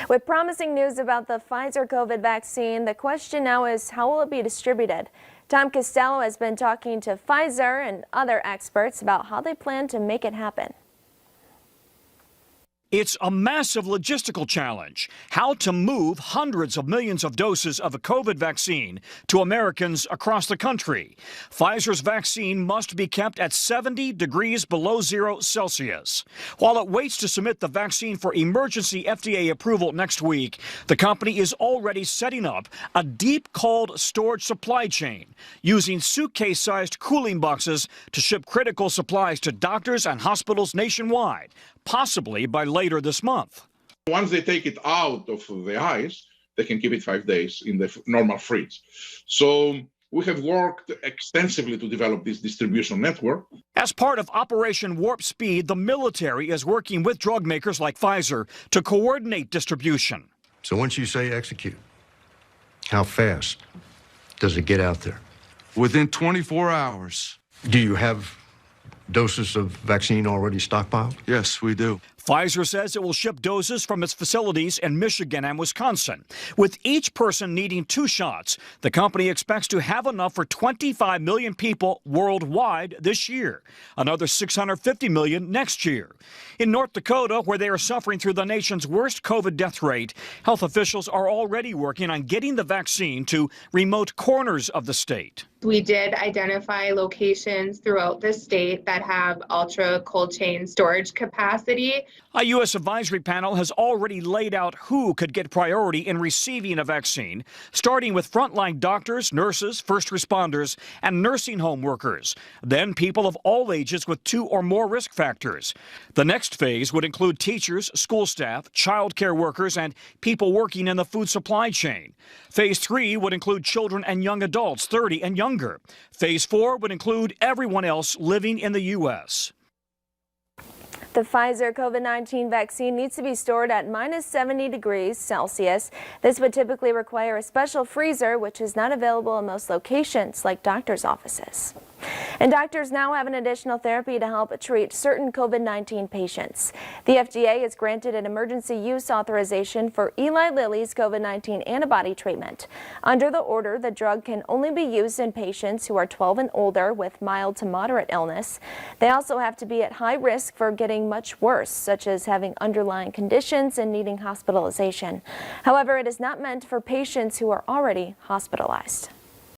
With promising news about the Pfizer COVID vaccine, the question now is how will it be distributed? Tom Costello has been talking to Pfizer and other experts about how they plan to make it happen. It's a massive logistical challenge, how to move hundreds of millions of doses of a COVID vaccine to Americans across the country. Pfizer's vaccine must be kept at 70 degrees below Celsius. While it waits to submit the vaccine for emergency FDA approval next week, the company is already setting up a deep cold storage supply chain, using suitcase-sized cooling boxes to ship critical supplies to doctors and hospitals nationwide, possibly by later this month. Once they take it out of the ice, they can keep it 5 days in the normal fridge. So we have worked extensively to develop this distribution network. As part of Operation Warp Speed, the military is working with drug makers like Pfizer to coordinate distribution. So once you say execute, how fast does it get out there? Within 24 hours. Do you have doses of vaccine already stockpiled? Yes, we do. Pfizer says it will ship doses from its facilities in Michigan and Wisconsin. With each person needing 2 shots, the company expects to have enough for 25 million people worldwide this year, another 650 million next year. In North Dakota, where they are suffering through the nation's worst COVID death rate, health officials are already working on getting the vaccine to remote corners of the state. We did identify locations throughout the state that have ultra cold chain storage capacity. A U.S. advisory panel has already laid out who could get priority in receiving a vaccine, starting with frontline doctors, nurses, first responders, and nursing home workers, then people of all ages with 2 or more risk factors. The next phase would include teachers, school staff, child care workers, and people working in the food supply chain. Phase 3 would include children and young adults 30 and younger. Phase 4 would include everyone else living in the U.S. The Pfizer COVID-19 vaccine needs to be stored at -70 degrees Celsius. This would typically require a special freezer, which is not available in most locations, like doctors' offices. And doctors now have an additional therapy to help treat certain COVID-19 patients. The FDA has granted an emergency use authorization for Eli Lilly's COVID-19 antibody treatment. Under the order, the drug can only be used in patients who are 12 and older with mild to moderate illness. They also have to be at high risk for getting much worse, such as having underlying conditions and needing hospitalization. However, it is not meant for patients who are already hospitalized.